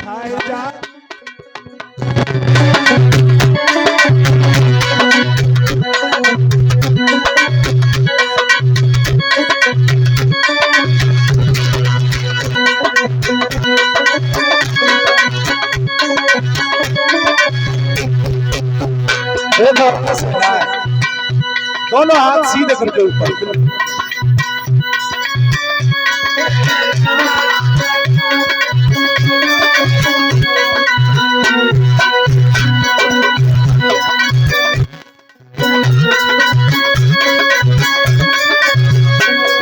खाए जा दोनों हाथ सीधे करके ऊपर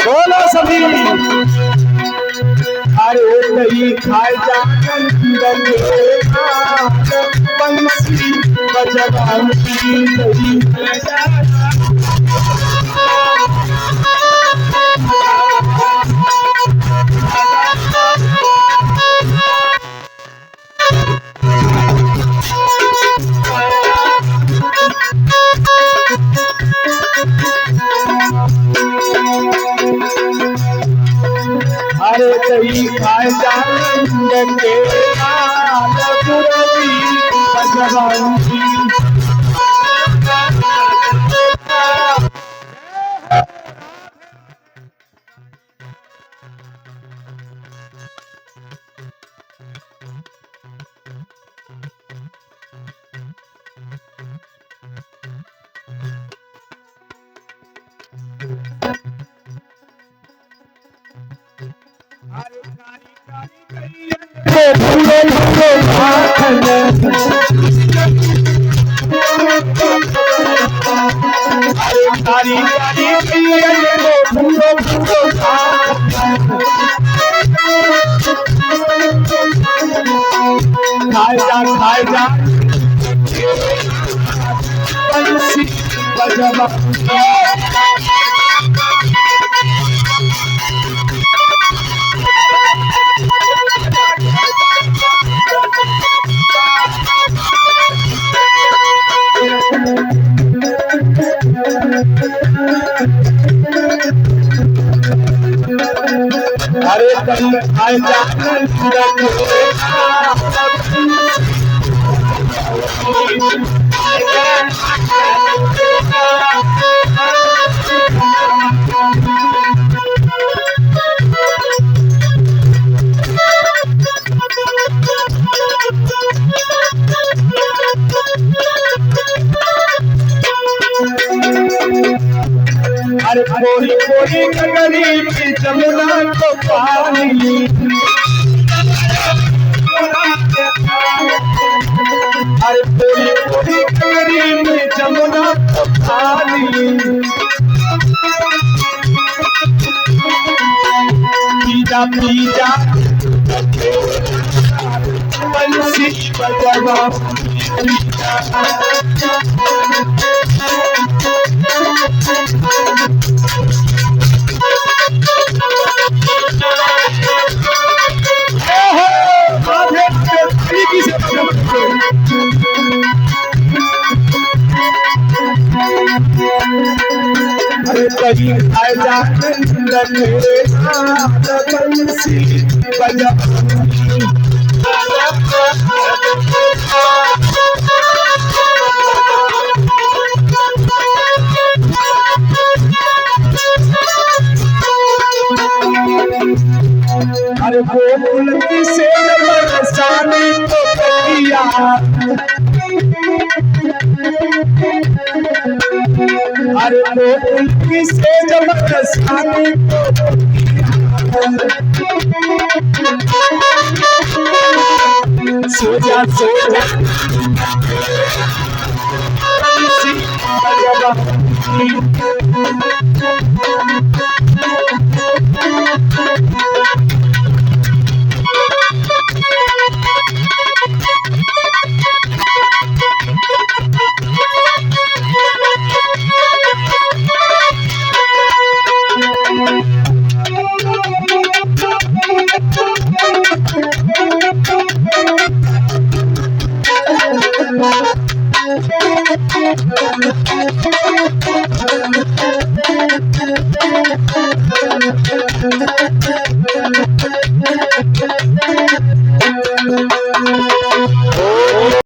बोलो सभी अरे नहीं खाए जा बंसी बजवानी नहीं खाए जा अरे दही खाए जाने के पुरवी बजवानी खाए जा बंसी बजवानी अरे कहीं खाए अरे कोई कोई गरीब जमुना को पानी अरे कोई कोई गरीब जमुना को पानी पीजा पीजा बंसी बजवानी कहीं खाए जाने बंसी बजवानी अरे बोल किसे बरसाने को कटिया अरे बोल किसे बरसाने को सोजा सोजा बंसी बजवानी